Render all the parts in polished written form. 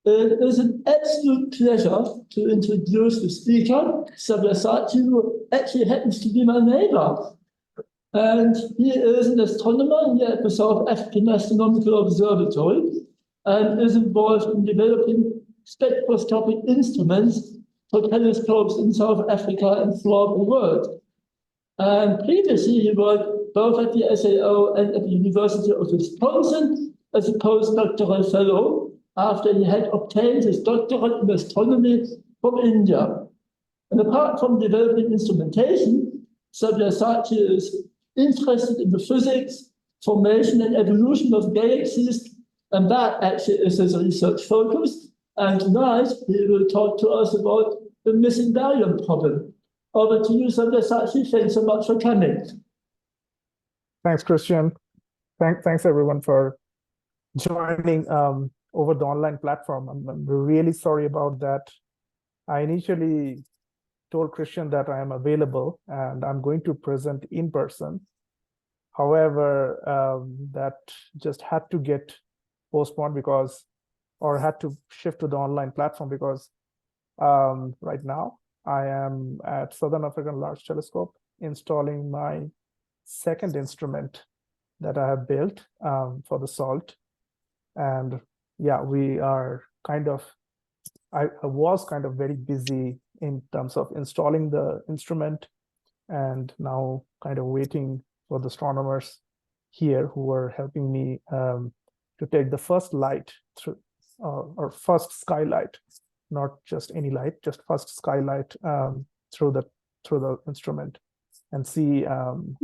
It is an absolute pleasure to introduce the speaker, Sabyasachi, who actually happens to be my neighbor. And he is an astronomer here at the South African Astronomical Observatory and is involved in developing spectroscopic instruments for telescopes in South Africa and throughout the world. And previously, he worked both at the SAO and at the University of Wisconsin as a postdoctoral fellow after he had obtained his doctorate in astronomy from India. And apart from developing instrumentation, Sabyasachi is interested in the physics, formation, and evolution of galaxies, and that actually is his research focus. And tonight, he will talk to us about the missing baryon problem. Over to you, Sabyasachi. Thanks so much for coming. Thanks, Christian. Thanks everyone for joining over the online platform. I'm really sorry about that. I initially told Christian that I am available and I'm going to present in person. However, that just had to get postponed or had to shift to the online platform because right now I am at Southern African Large Telescope installing my second instrument that I have built for the SALT. And yeah, we are I was kind of very busy in terms of installing the instrument and now kind of waiting for the astronomers here who are helping me to take the first light through or first skylight, not just any light, just first skylight through the instrument and see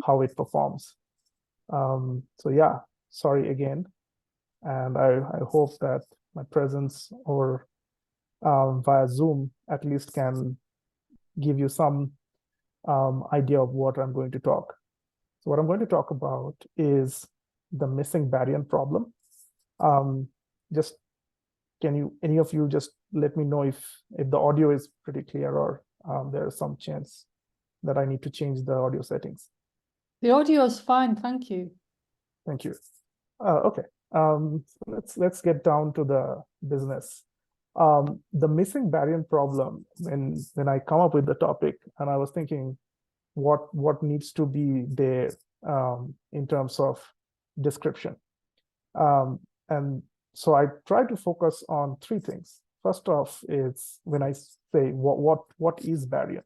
how it performs. So yeah, sorry again. And I hope that my presence or via Zoom at least can give you some idea of what I'm going to talk. So what I'm going to talk about is the missing baryon problem. Just any of you just let me know if the audio is pretty clear or there is some chance that I need to change the audio settings. The audio is fine, thank you. Thank you. Okay. So let's get down to the business. The missing baryon problem, when I come up with the topic and I was thinking what needs to be there in terms of description. And so I try to focus on three things. First off is when I say what is baryon?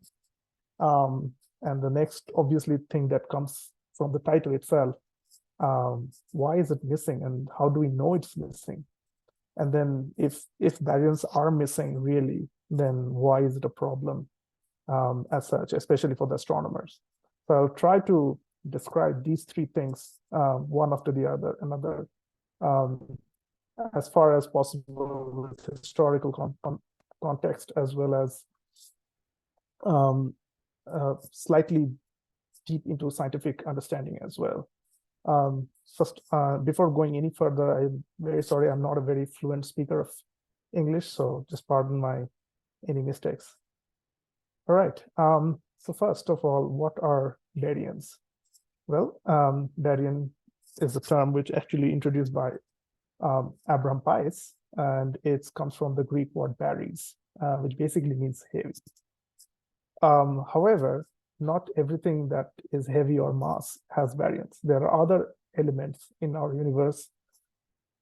And the next obviously thing that comes from the title itself, why is it missing and how do we know it's missing? And then if baryons are missing really, then why is it a problem as such, especially for the astronomers? So I'll try to describe these three things, one after the other, another, as far as possible with historical context, as well as slightly deep into scientific understanding as well. First, before going any further, I'm very sorry, I'm not a very fluent speaker of English, so just pardon any mistakes. All right, so first of all, what are baryons? Well, baryon is a term which actually introduced by Abraham Pais, and it comes from the Greek word baris, which basically means heavy. However, not everything that is heavy or mass has baryons. There are other elements in our universe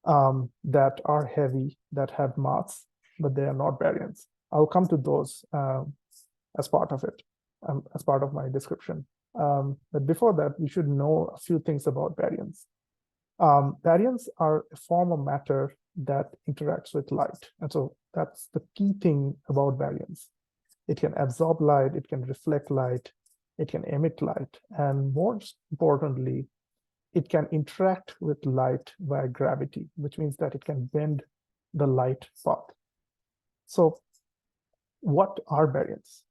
that are heavy, that have mass, but they are not baryons. I'll come to those as part of it, as part of my description. But before that, we should know a few things about baryons. Baryons are a form of matter that interacts with light. And so that's the key thing about baryons. It can absorb light, it can reflect light, it can emit light, and most importantly, it can interact with light via gravity, which means that it can bend the light path. So what are baryons?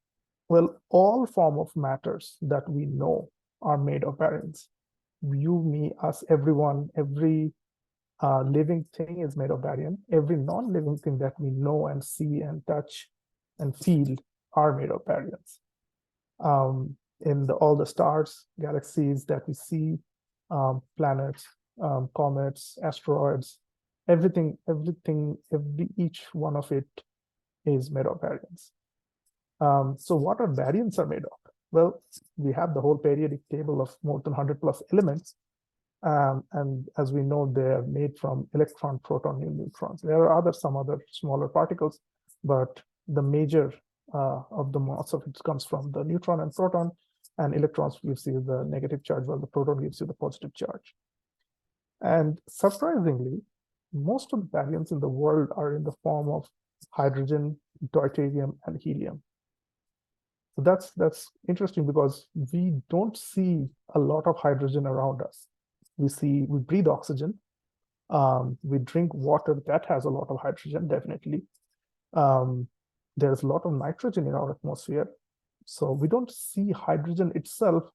Well, all form of matters that we know are made of baryons. You, me, us, everyone, every living thing is made of baryon. Every non-living thing that we know and see and touch and feel are made of baryons. In all the stars, galaxies that we see, planets, comets, asteroids, each one of it is made of baryons. So what are baryons are made of? Well, we have the whole periodic table of more than 100 plus elements. And as we know, they are made from electron, proton, and neutrons. There are some other smaller particles, but the major of the mass of it comes from the neutron and proton, and electrons gives you the negative charge, while the proton gives you the positive charge. And surprisingly, most of the baryons in the world are in the form of hydrogen, deuterium, and helium. So that's interesting because we don't see a lot of hydrogen around us. We breathe oxygen, we drink water that has a lot of hydrogen, definitely. There's a lot of nitrogen in our atmosphere. So we don't see hydrogen itself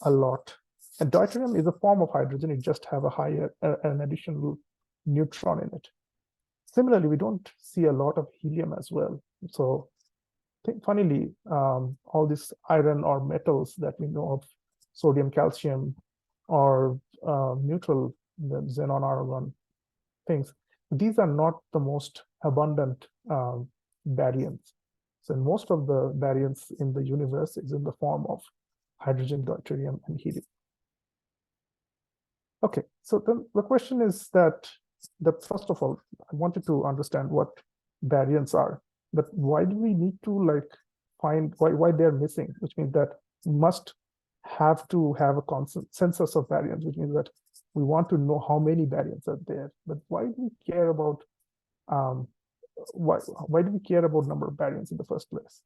a lot. And deuterium is a form of hydrogen, it just have an additional neutron in it. Similarly, we don't see a lot of helium as well. So I think funnily, all these iron or metals that we know of, sodium, calcium, or neutral, the xenon, argon things, these are not the most abundant baryons. So most of the baryons in the universe is in the form of hydrogen, deuterium, and helium. Okay, so then the question is that first of all, I wanted to understand what baryons are, but why do we need to find why they're missing, which means that we must have to have a consensus of baryons, which means that we want to know how many baryons are there. But why do we care about why do we care about number of baryons in the first place?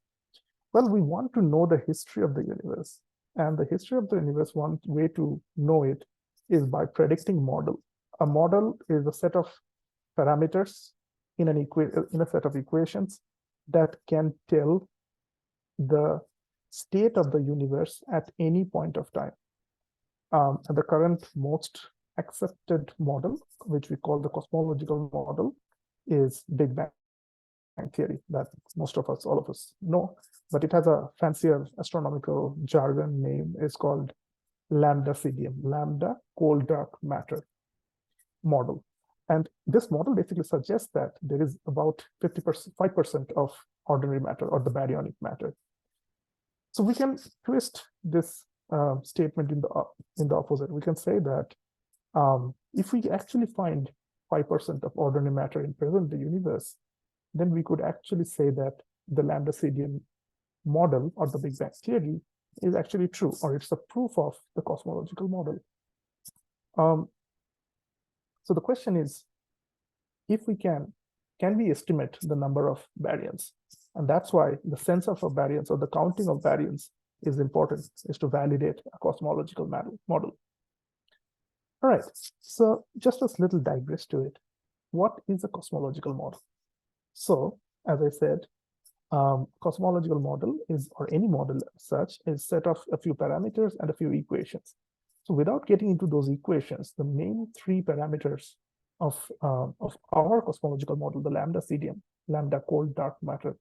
Well, we want to know the history of the universe, and the history of the universe, one way to know it is by predicting model. A model is a set of parameters in a set of equations that can tell the state of the universe at any point of time. And the current most accepted model, which we call the cosmological model, is Big Bang theory that most of us, all of us know, but it has a fancier astronomical jargon name. Is called lambda CDM, lambda cold dark matter model. And this model basically suggests that there is about 5% of ordinary matter, or the baryonic matter. So we can twist this statement in the opposite. We can say that if we actually find 5% of ordinary matter in present the universe, then we could actually say that the lambda CDM model, or the Big Bang theory, is actually true, or it's a proof of the cosmological model. So the question is, if we can we estimate the number of baryons? And that's why the sense of baryons, or the counting of baryons, is important, is to validate a cosmological model. All right, so just a little digress to it. What is a cosmological model? So, as I said, cosmological model is, or any model as such, is set of a few parameters and a few equations. So without getting into those equations, the main three parameters of our cosmological model, the lambda CDM, lambda cold dark matter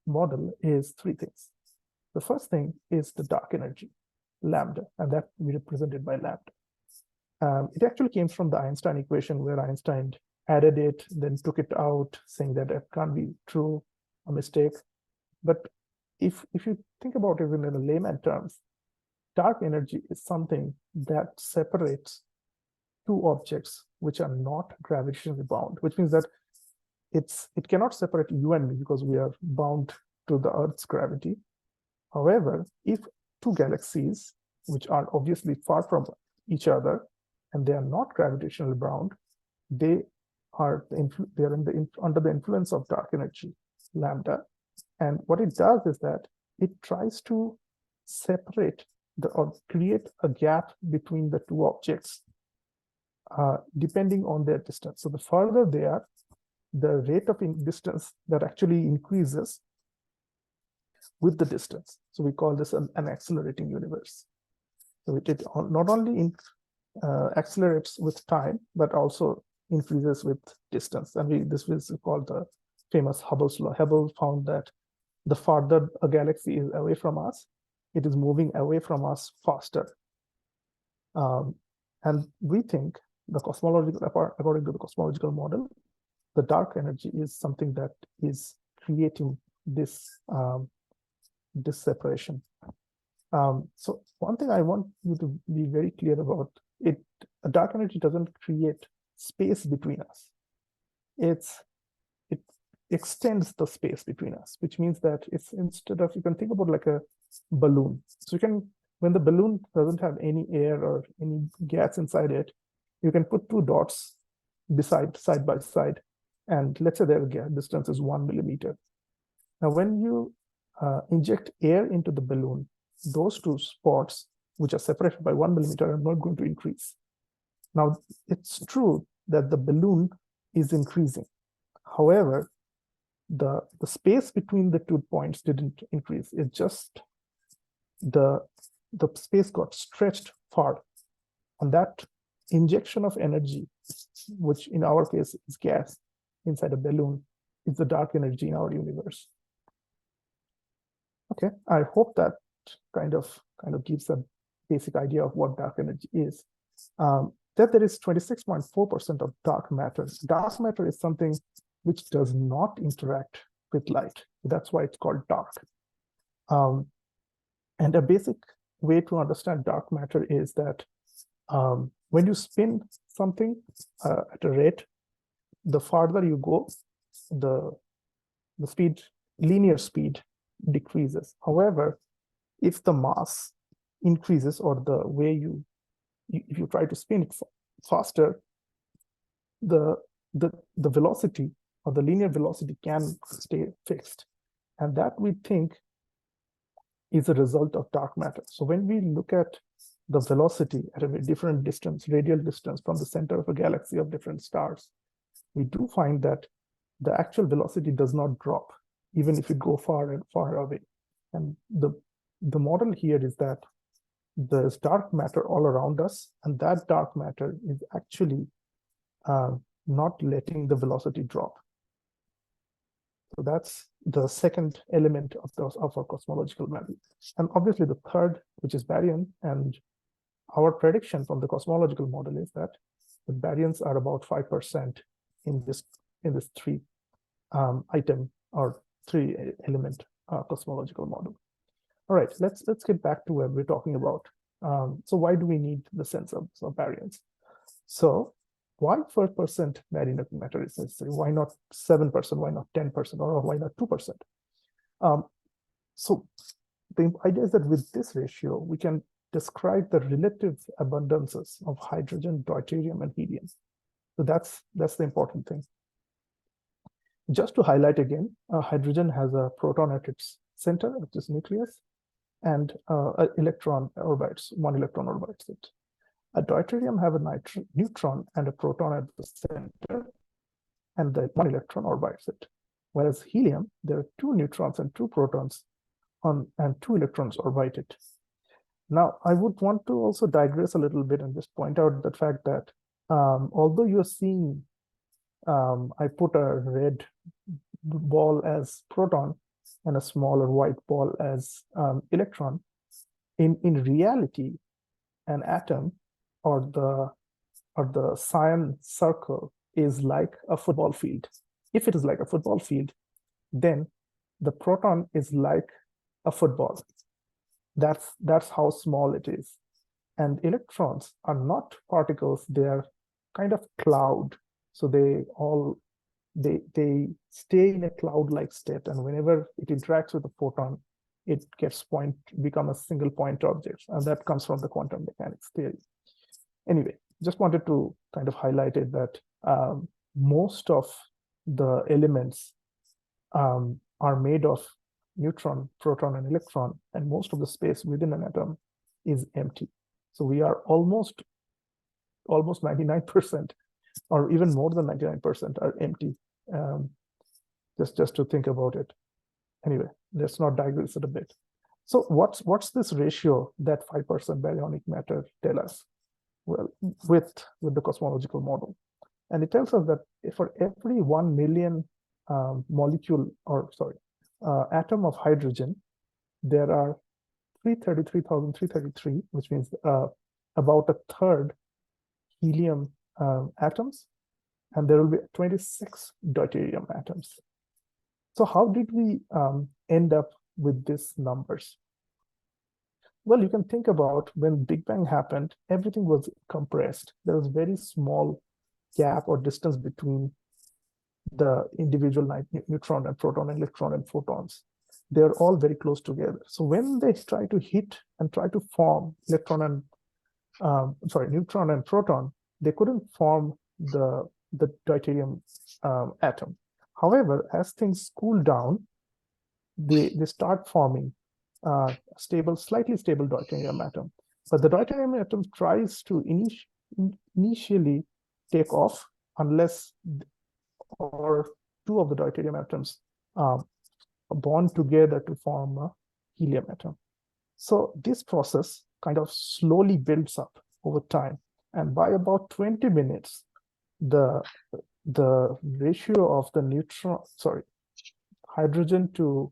model, is three things. The first thing is the dark energy, lambda, and that we represented by lambda. It actually came from the Einstein equation, where Einstein added it, then took it out, saying that it can't be true, a mistake. But if you think about it in layman terms, dark energy is something that separates two objects which are not gravitationally bound, which means that it cannot separate you and me because we are bound to the Earth's gravity. However, if two galaxies, which are obviously far from each other, and they are not gravitationally bound, they are under the influence of dark energy, lambda. And what it does is that it tries to separate or create a gap between the two objects, depending on their distance. So the further they are, the rate of distance that actually increases with the distance. So we call this an accelerating universe. So it not only accelerates with time, but also increases with distance. And this is called the famous Hubble's law. Hubble found that the farther a galaxy is away from us, it is moving away from us faster. And we think according to the cosmological model, the dark energy is something that is creating this this separation. So one thing I want you to be very clear about, a dark energy doesn't create space between us. It extends the space between us, which means that it's, instead of, you can think about like a balloon. So you can, when the balloon doesn't have any air or any gas inside it, you can put two dots side by side, and let's say their distance is 1 millimeter. Now, when you inject air into the balloon, those two spots, which are separated by 1 millimeter, are not going to increase. Now, it's true that the balloon is increasing. However, the space between the 2 points didn't increase. It just, the space got stretched far. And that injection of energy, which in our case is gas inside a balloon, is the dark energy in our universe. Okay, I hope that kind of gives a basic idea of what dark energy is. That there is 26.4% of dark matter. Dark matter is something which does not interact with light. That's why it's called dark. And a basic way to understand dark matter is that when you spin something at a rate, the farther you go, the speed, linear speed, decreases. However, if the mass increases, or the way if you try to spin it faster, the velocity, or the linear velocity, can stay fixed. And that, we think, is a result of dark matter. So when we look at the velocity at a very different distance, radial distance, from the center of a galaxy of different stars, we do find that the actual velocity does not drop, even if you go far and far away. And the model here is that there's dark matter all around us, and that dark matter is actually not letting the velocity drop. So that's the second element of our cosmological model. And obviously the third, which is baryon, and our prediction from the cosmological model is that the baryons are about 5% in this three item or three element cosmological model. All right, let's get back to what we're talking about. So why do we need the sense of baryons? So why 4% baryon matter is necessary? Why not 7%? Why not 10%? Or why not 2%? So the idea is that with this ratio, we can describe the relative abundances of hydrogen, deuterium, and helium. So that's the important thing. Just to highlight again, hydrogen has a proton at its center, which is nucleus, and an electron orbits, one electron orbits it. A deuterium have a neutron and a proton at the center, and the one electron orbits it. Whereas helium, there are 2 neutrons and 2 protons and 2 electrons orbit it. Now, I would want to also digress a little bit and just point out the fact that although you're seeing, I put a red ball as proton and a smaller white ball as electron, in reality, an atom or the cyan circle is like a football field. If it is like a football field, then the proton is like a football. That's how small it is. And electrons are not particles, they are kind of cloud. So they stay in a cloud-like state, and whenever it interacts with a photon, it become a single point object, and that comes from the quantum mechanics theory. Anyway, just wanted to kind of highlight it that most of the elements are made of neutron, proton, and electron, and most of the space within an atom is empty. So we are almost 99%, or even more than 99% are empty. Just to think about it. Anyway, let's not digress it a bit. So what's this ratio that 5% baryonic matter tell us? Well, with the cosmological model. And it tells us that for every 1 million atom of hydrogen, there are 333,333, which means about a third helium atoms, and there will be 26 deuterium atoms. So how did we end up with these numbers? Well, you can think about when Big Bang happened, everything was compressed. There was very small gap or distance between the individual neutron and proton and electron and photons. They're all very close together. So when they try to hit and try to form neutron and proton, they couldn't form the deuterium atom. However, as things cool down, they start forming slightly stable deuterium atom. But the deuterium atom tries to initially take off unless two of the deuterium atoms bond together to form a helium atom. So this process kind of slowly builds up over time. And by about 20 minutes, the ratio of the hydrogen to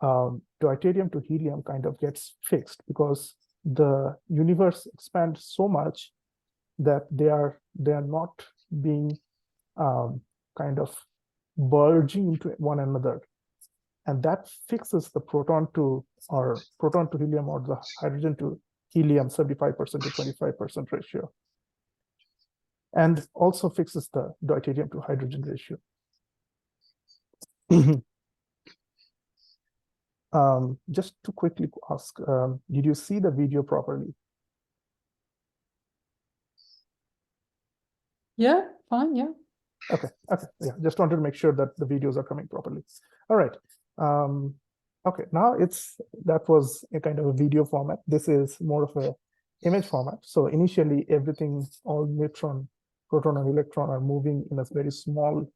deuterium to helium kind of gets fixed because the universe expands so much that they are not being kind of merging into one another, and that fixes the proton to helium or the hydrogen to helium 75% to 25% ratio, and also fixes the deuterium to hydrogen ratio. Just to quickly ask, did you see the video properly? Yeah, fine, yeah. Okay, yeah, just wanted to make sure that the videos are coming properly. All right. Okay, now that was a kind of a video format. This is more of a image format. So initially everything, all neutron, proton, and electron are moving in a very small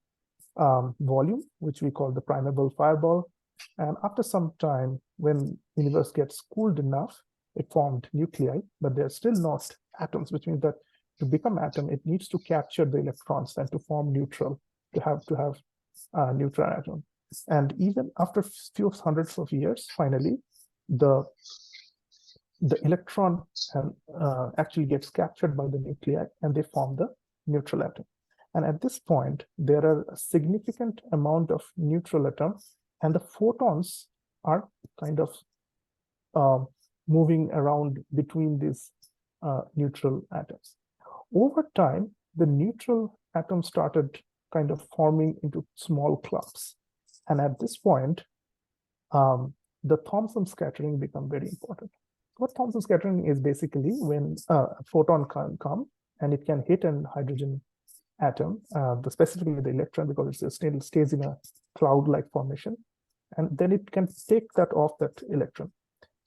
volume, which we call the primeval fireball. And after some time, when the universe gets cooled enough, it formed nuclei, but they're still not atoms, which means that to become atom, it needs to capture the electrons and to form neutral, to have neutron atom. And even after a few hundreds of years, finally, the electron actually gets captured by the nuclei, and they form the neutral atom. And at this point, there are a significant amount of neutral atoms, and the photons are kind of moving around between these neutral atoms. Over time, the neutral atoms started kind of forming into small clumps. And at this point, the Thomson scattering become very important. What Thomson scattering is basically when a photon can come and it can hit an hydrogen atom, specifically the electron, because it still stays in a cloud-like formation, and then it can take that off that electron.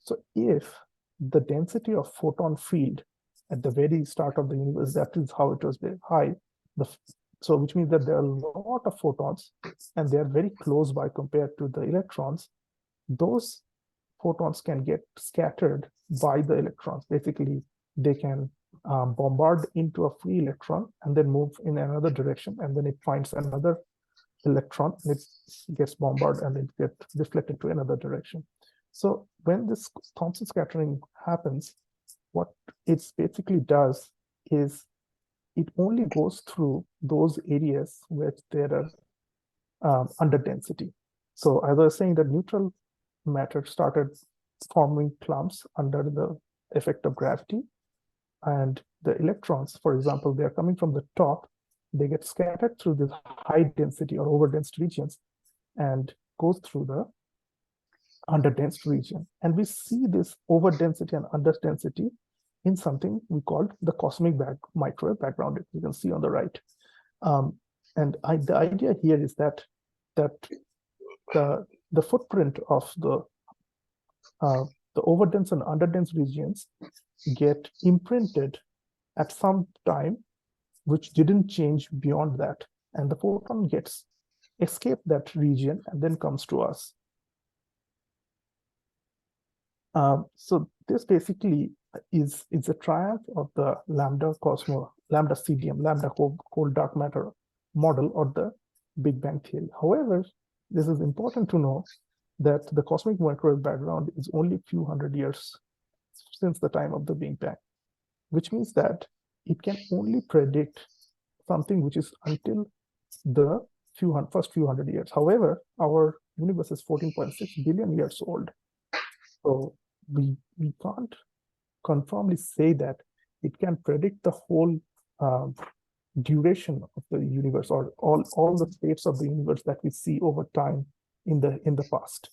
So if the density of photon field at the very start of the universe, that is how it was very high, so which means that there are a lot of photons and they are very close by compared to the electrons, those photons can get scattered by the electrons. Basically, they can bombard into a free electron and then move in another direction, and then it finds another electron and it gets bombarded and it gets deflected to another direction. So when this Thomson scattering happens, what it basically does is it only goes through those areas where there are under density. So as I was saying, that neutral matter started forming clumps under the effect of gravity, and the electrons, for example, they are coming from the top, they get scattered through the high density or overdensed regions and goes through the underdense region. And we see this overdensity and underdensity in something we called the cosmic microwave background, you can see on the right. And the idea here is that the footprint of the overdense and underdense regions get imprinted at some time, which didn't change beyond that. And the photon gets escape that region and then comes to us. So this basically is a triumph of the lambda CDM, lambda cold dark matter model, or the Big Bang theory. However, this is important to know that the cosmic microwave background is only a few hundred years since the time of the Big Bang, which means that it can only predict something which is until the first few hundred years. However, our universe is 14.6 billion years old. So we can't confirmly say that it can predict the whole duration of the universe, or all the states of the universe that we see over time in the past.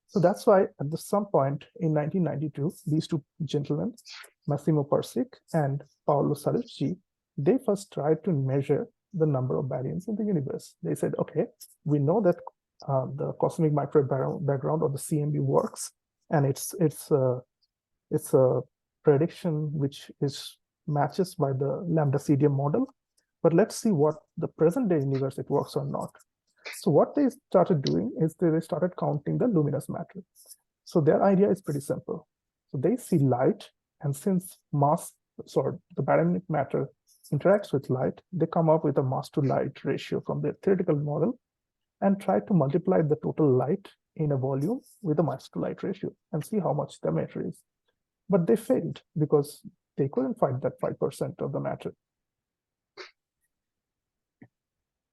So that's why at some point in 1992, these two gentlemen, Massimo Persic and Paolo Saluzzi, they first tried to measure the number of baryons in the universe. They said, okay, we know that the cosmic microwave background, or the CMB, works, and it's a prediction which matches by the lambda CDM model. But let's see what the present day universe, it works or not. So what they started doing is they started counting the luminous matter. So their idea is pretty simple. So they see light, and since the baryonic matter interacts with light, they come up with a mass to light ratio from their theoretical model and try to multiply the total light in a volume with a mass to light ratio and see how much the matter is. But they failed because they couldn't find that 5% of the matter.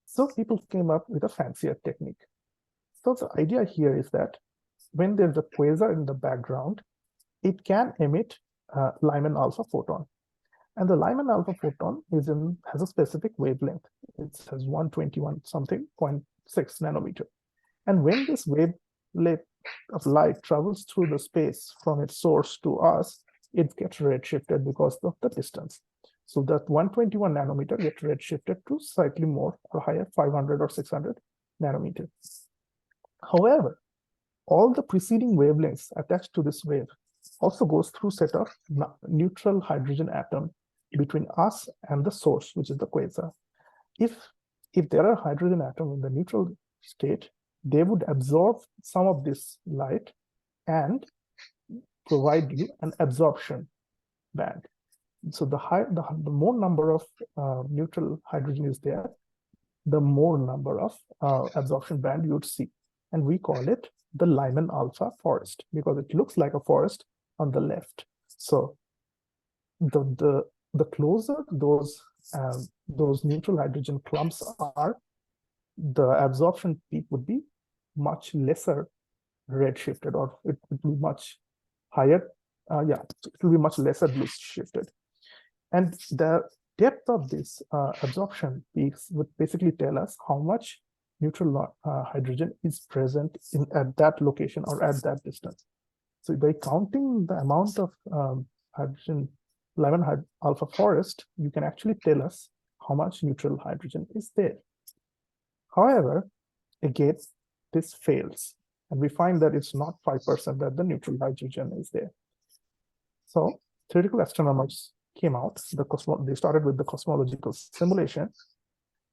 So people came up with a fancier technique. So the idea here is that when there's a quasar in the background, it can emit Lyman alpha photon. And the Lyman alpha photon has a specific wavelength. It has 121 something 0.6 nanometer. And when this wavelength of light travels through the space from its source to us, it gets redshifted because of the distance. So that 121 nanometer gets redshifted to slightly more or higher, 500 or 600 nanometer. However, all the preceding wavelengths attached to this wave also goes through set of neutral hydrogen atom between us and the source, which is the quasar. If there are hydrogen atoms in the neutral state, they would absorb some of this light and provide you an absorption band. So the more number of neutral hydrogen is there, the more number of absorption band you would see. And we call it the Lyman alpha forest because it looks like a forest on the left. So the closer those neutral hydrogen clumps are, the absorption peak would be much lesser redshifted, or it would be much higher. It will be much lesser blue shifted. And the depth of this absorption peaks would basically tell us how much neutral hydrogen is present at that location or at that distance. So by counting the amount of hydrogen, Lyman alpha forest, you can actually tell us how much neutral hydrogen is there. However, again, this fails. And we find that it's not 5% that the neutral hydrogen is there. So theoretical astronomers came out, they started with the cosmological simulation,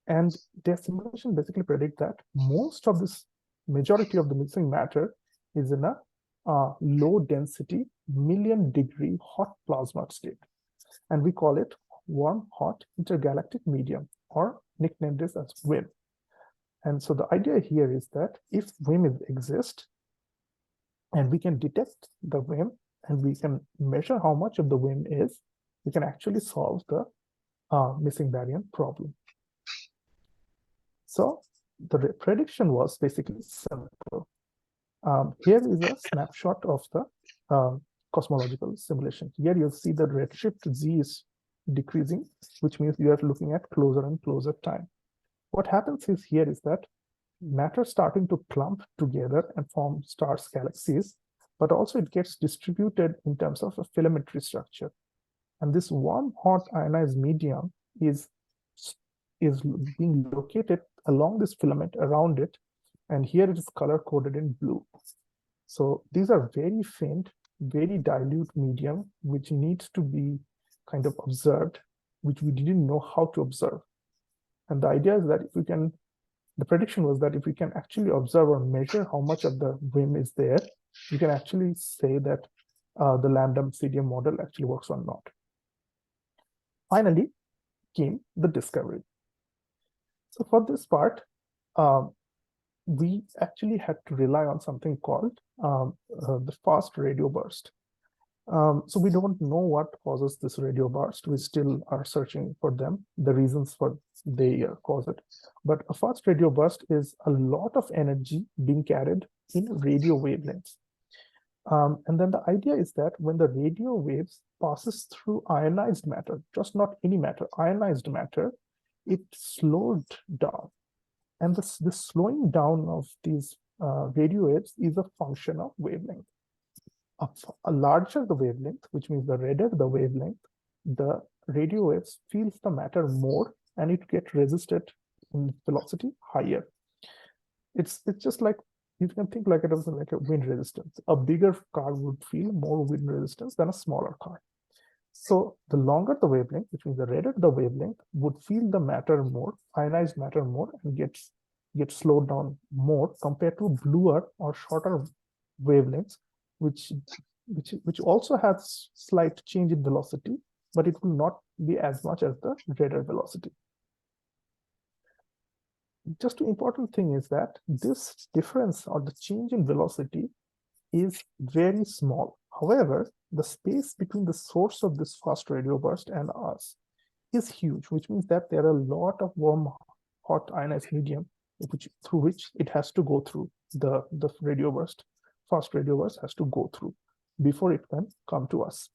and their simulation basically predict that majority of the missing matter is in a low density million degree hot plasma state. And we call it warm hot intergalactic medium, or nickname this as WIM. And so the idea here is that if WIM exists and we can detect the WIM and we can measure how much of the WIM is, we can actually solve the missing baryon problem. So the prediction was basically simple. Here is a snapshot of the cosmological simulation. Here you'll see the redshift Z is decreasing, which means you are looking at closer and closer time. What happens here is that matter starting to clump together and form stars, galaxies, but also it gets distributed in terms of a filamentary structure. And this warm, hot ionized medium is being located along this filament around it, and here it is color-coded in blue. So these are very faint, very dilute medium, which needs to be kind of observed, which we didn't know how to observe. And the idea is that the prediction was that if we can actually observe or measure how much of the WIM is there, we can actually say that the lambda CDM model actually works or not. Finally came the discovery. So for this part, we actually had to rely on something called the fast radio burst. So we don't know what causes this radio burst. We still are searching for them, the reasons for they cause it. But a fast radio burst is a lot of energy being carried in radio wavelengths. And then the idea is that when the radio waves passes through ionized matter, just not any matter, ionized matter, it slowed down. And this slowing down of these radio waves is a function of wavelength. A larger the wavelength, which means the redder the wavelength, the radio waves feels the matter more, and it gets resisted in velocity higher. It's just like, you can think like it as like a wind resistance. A bigger car would feel more wind resistance than a smaller car. So the longer the wavelength, which means the redder the wavelength, would feel the matter more, ionized matter more, and gets slowed down more compared to bluer or shorter wavelengths, which also has slight change in velocity, but it will not be as much as the redder velocity. Just the important thing is that this difference or the change in velocity is very small. However, the space between the source of this fast radio burst and us is huge, which means that there are a lot of warm, hot ionized medium through which it has to go through, the radio burst, fast radio burst has to go through before it can come to us.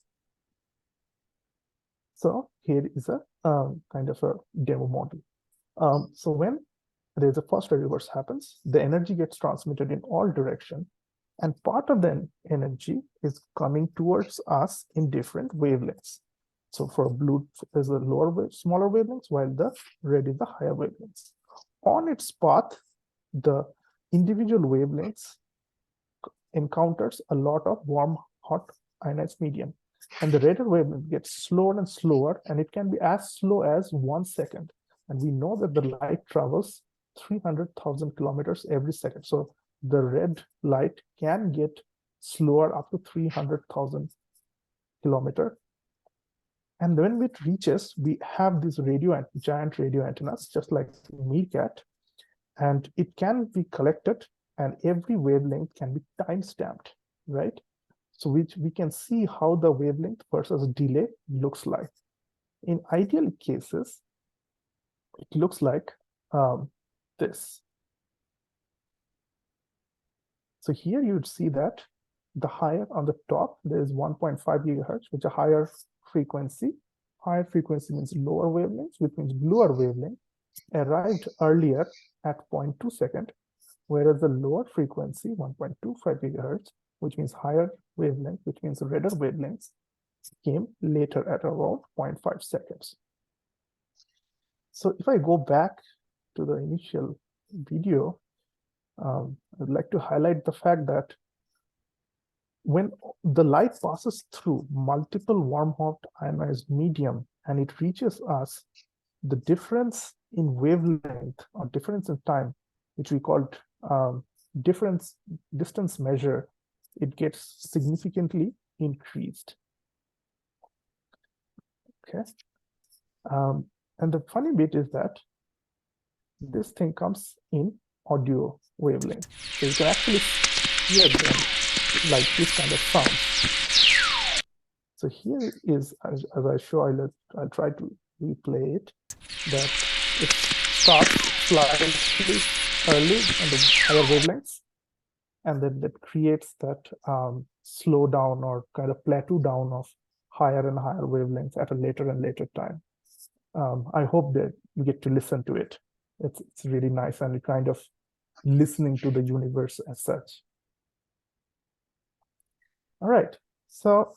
So here is a kind of a demo model. So when there's a fast radio burst happens, the energy gets transmitted in all directions, and part of the energy is coming towards us in different wavelengths. So for blue is the smaller wavelengths, while the red is the higher wavelengths. On its path, the individual wavelengths encounters a lot of warm, hot ionized medium, and the redder wavelength gets slower and slower, and it can be as slow as 1 second. And we know that the light travels 300,000 kilometers every second. So the red light can get slower up to 300,000 kilometers. And when it reaches, we have these giant radio antennas, just like meerkat, and it can be collected, and every wavelength can be time-stamped, right? So we can see how the wavelength versus delay looks like. In ideal cases, it looks like this. So here you would see that the higher on the top, there is 1.5 gigahertz, which is a higher frequency. Higher frequency means lower wavelengths, which means bluer wavelength arrived earlier at 0.2 second, whereas the lower frequency, 1.25 gigahertz, which means higher wavelength, which means redder wavelengths, came later at around 0.5 seconds. So if I go back to the initial video, I'd like to highlight the fact that when the light passes through multiple warm, hot ionized medium and it reaches us, the difference in wavelength or difference in time, which we called distance measure, it gets significantly increased. Okay. And the funny bit is that this thing comes in audio wavelength. So you can actually hear them like this kind of sound. So here is, as I show, I'll try to replay it, that it starts slightly early on the higher wavelengths, and then that creates that slow down or kind of plateau down of higher and higher wavelengths at a later and later time. I hope that you get to listen to it. It's really nice, and kind of listening to the universe as such. All right, so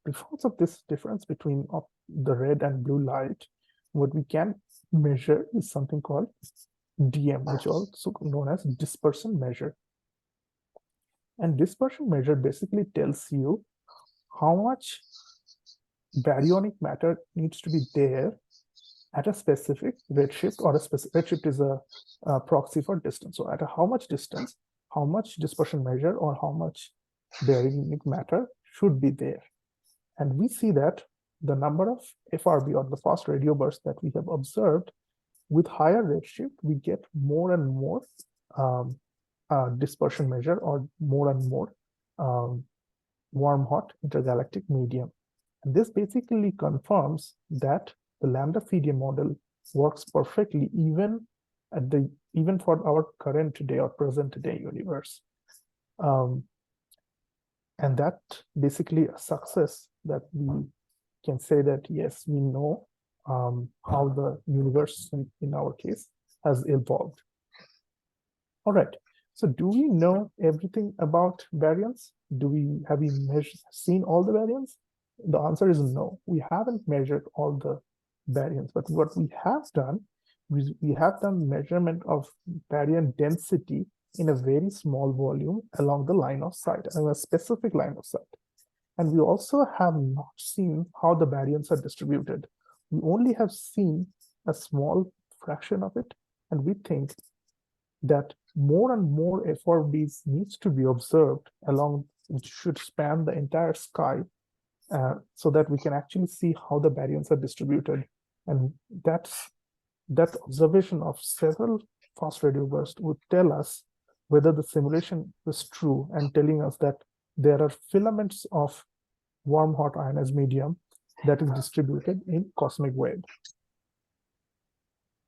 because of this difference between the red and blue light, what we can measure is something called DM, which is also known as dispersion measure. And dispersion measure basically tells you how much baryonic matter needs to be there at a specific redshift, or redshift is a proxy for distance. So at how much distance, how much dispersion measure or how much baryonic matter should be there. And we see that the number of FRB, or the fast radio bursts that we have observed, with higher redshift, we get more and more dispersion measure, or more and more warm-hot intergalactic medium. And this basically confirms that the lambda Phadia model works perfectly even for our current day or present day universe. And that basically a success that we can say that, yes, we know how the universe in our case has evolved. All right. So do we know everything about baryons? Have we seen all the baryons? The answer is no. We haven't measured all the baryons, but what we have done, we have done measurement of baryon density in a very small volume along the line of sight, and a specific line of sight. And we also have not seen how the baryons are distributed. We only have seen a small fraction of it, and we think that more and more FRBs needs to be observed along, which should span the entire sky, so that we can actually see how the baryons are distributed. And that observation of several fast radio bursts would tell us whether the simulation is true, and telling us that there are filaments of warm hot ionized medium that is distributed in cosmic wave.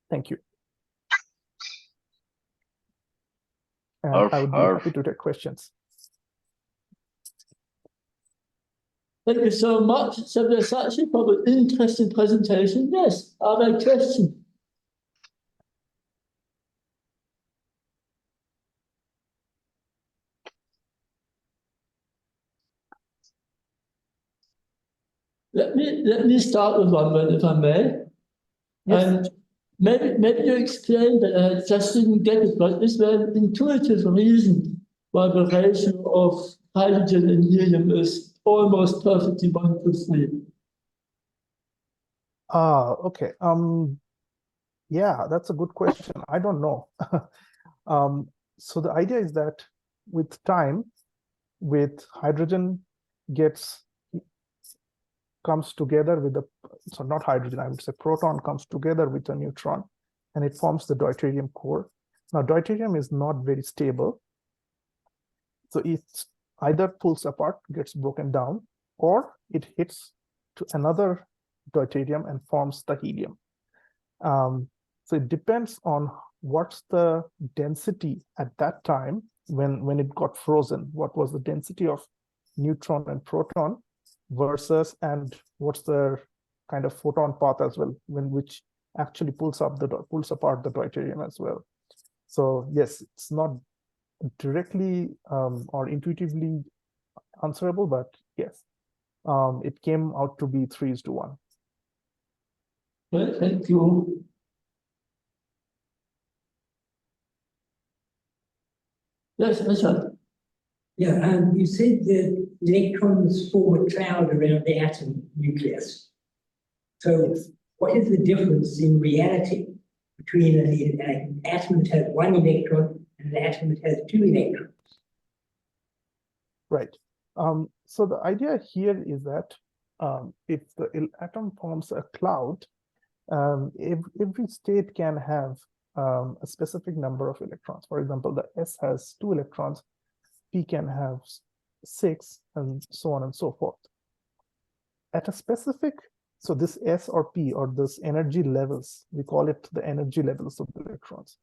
Thank you. And I would be happy to take questions. Thank you so much, Sabyasachi, for the interesting presentation. Yes, I have a question. Let me start with one, if I may. Yes. And maybe you explained that I just didn't get it, but is there an intuitive reason why the ratio of hydrogen and helium is almost perfectly 1:3? Okay. Yeah, that's a good question. I don't know. So the idea is that with time, with hydrogen comes together with so not hydrogen, I would say proton comes together with a neutron, and it forms the deuterium core. Now, deuterium is not very stable. So it either pulls apart, gets broken down, or it hits to another deuterium and forms the helium. So it depends on what's the density at that time when it got frozen. What was the density of neutron and proton versus, and what's the kind of photon path as well, which actually pulls apart the deuterium as well. So yes, it's not directly or intuitively answerable, but yes, it came out to be 3:1. Well, thank you. Yes, Richard. Yeah, you said that electrons form a cloud around the atom nucleus. So what is the difference in reality between an atom that has one electron and an atom that has two electrons? Right. So the idea here is that if the atom forms a cloud, every state can have a specific number of electrons. For example, the S has 2 electrons, P can have 6, and so on and so forth. At a specific, so this S or P or this energy levels, we call it the energy levels of the electrons.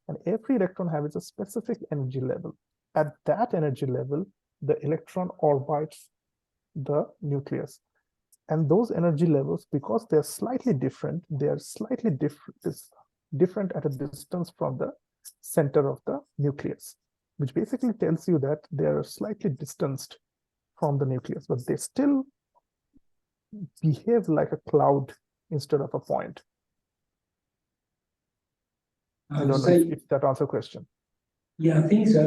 And every electron has a specific energy level. At that energy level, the electron orbits the nucleus. And those energy levels, because they're slightly different, different at a distance from the center of the nucleus, which basically tells you that they are slightly distanced from the nucleus, but they still behave like a cloud instead of a point. I don't know if that answers the question. Yeah, I think so.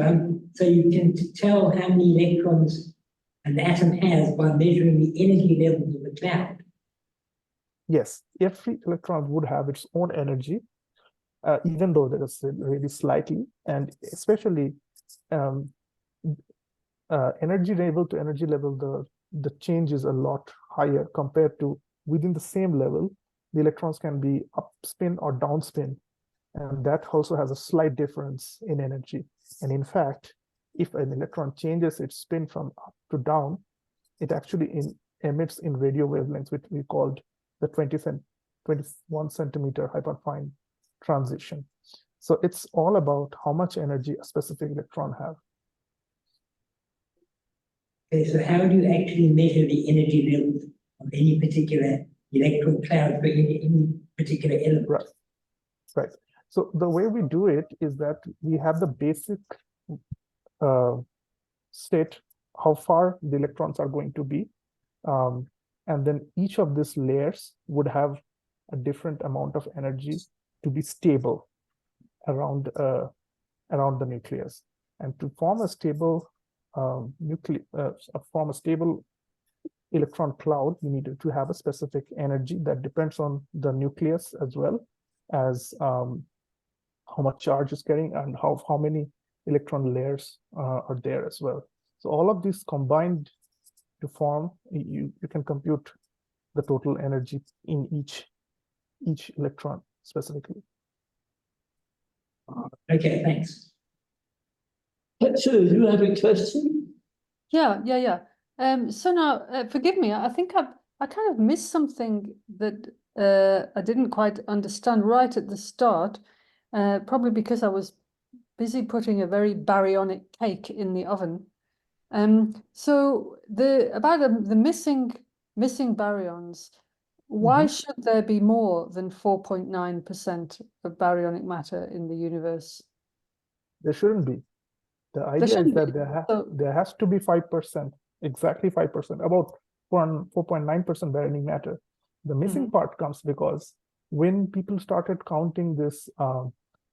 So you can tell how many electrons an atom has by measuring the energy levels of the cloud. Yes, every electron would have its own energy, even though there is really slightly, and especially energy level to energy level, the change is a lot higher compared to within the same level. The electrons can be upspin or downspin, and that also has a slight difference in energy. And in fact, if an electron changes its spin from up to down, it actually emits in radio wavelengths, which we called the 21 centimeter hyperfine transition. So it's all about how much energy a specific electron has. Okay, so how do you actually measure the energy levels of any particular electron cloud for any particular element? Right. Right. So the way we do it is that we have the basic state, how far the electrons are going to be. And then each of these layers would have a different amount of energy to be stable around the nucleus. And to form a stable electron cloud, you need to have a specific energy that depends on the nucleus as well as how much charge is carrying and how many electron layers are there as well. So all of these combined to form, you can compute the total energy in each electron specifically. Okay, thanks. So you have a question? Yeah. So now, forgive me, I think I kind of missed something that I didn't quite understand right at the start, probably because I was busy putting a very baryonic cake in the oven. So the missing baryons, why should there be more than 4.9% of baryonic matter in the universe? There shouldn't be. The There idea is shouldn't that be. there has to be 5%, exactly 5%, about 4.9% baryonic matter. The missing part comes because when people started counting this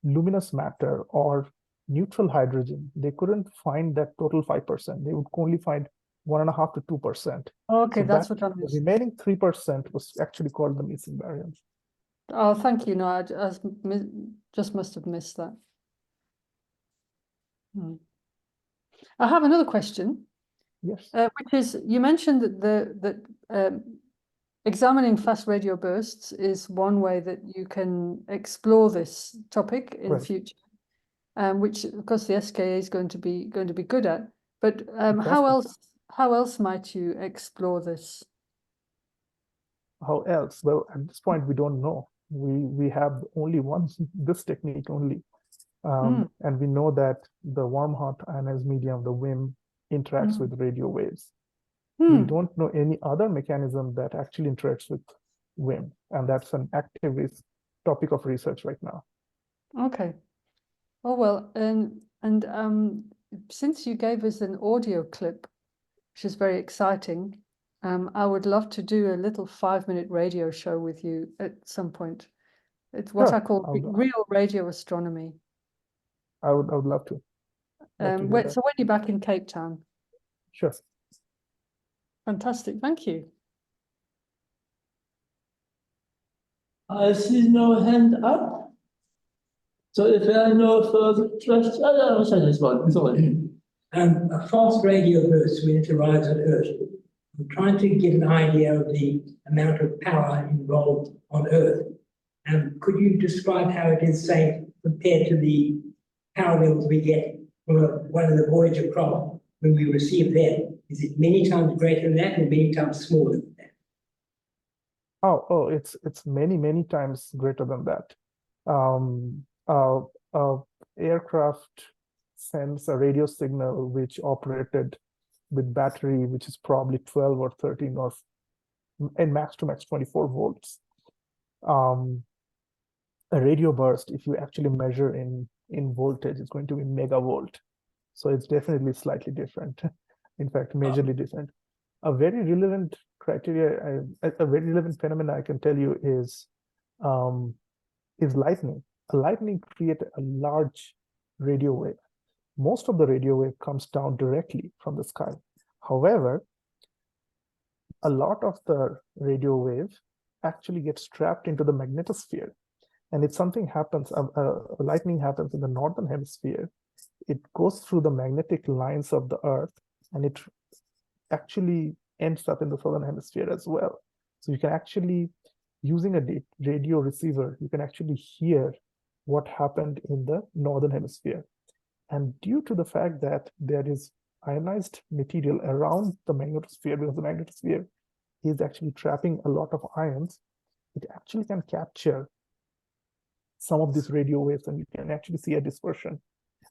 luminous matter or neutral hydrogen, they couldn't find that total 5%. They would only find 1.5 to 2%. Okay, So that's what I the missed. remaining 3% was actually called the missing baryons. Oh, thank you. No, I just must have missed that. I have another question. Yes. Which is, you mentioned that examining fast radio bursts is one way that you can explore this topic in future, which of course the SKA is going to be good at. But how else might you explore this? How else? Well, at this point, we don't know. We have only this technique only. And we know that the warm hot ionized medium, the WIM, interacts with radio waves. We don't know any other mechanism that actually interacts with WIM, and that's an active topic of research right now. Okay. Oh well, and since you gave us an audio clip, which is very exciting, I would love to do a little 5-minute radio show with you at some point. It's what I call real radio astronomy. I would love to. So when you're back in Cape Town? Sure. Fantastic, thank you. I see no hand up. So if there are no further questions, I'll say this one. Sorry. A fast radio burst when it arrives on Earth. I'm trying to get an idea of the amount of power involved on Earth. Could you describe how it is, say, compared to the power levels we get from one of the Voyager craft when we receive them? Is it many times greater than that or many times smaller than that? Oh, it's many times greater than that. Aircraft sends a radio signal which operated with battery, which is probably 12 or 13 or and max to max 24 volts. A radio burst, if you actually measure in voltage, is going to be megavolt. So it's definitely slightly different. In fact, majorly different. A very relevant criteria, a very relevant phenomena I can tell you is lightning. A lightning creates a large radio wave. Most of the radio wave comes down directly from the sky. However, a lot of the radio wave actually gets trapped into the magnetosphere. And if something happens, lightning happens in the northern hemisphere, it goes through the magnetic lines of the Earth, and it actually ends up in the southern hemisphere as well. So you can actually, using a radio receiver, you can actually hear what happened in the northern hemisphere. And due to the fact that there is ionized material around the magnetosphere, because the magnetosphere is actually trapping a lot of ions, it actually can capture some of these radio waves, and you can actually see a dispersion.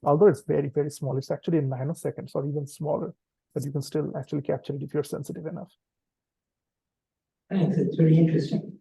Although it's very, very small, it's actually in nanoseconds or even smaller, but you can still actually capture it if you're sensitive enough. Thanks, it's very interesting.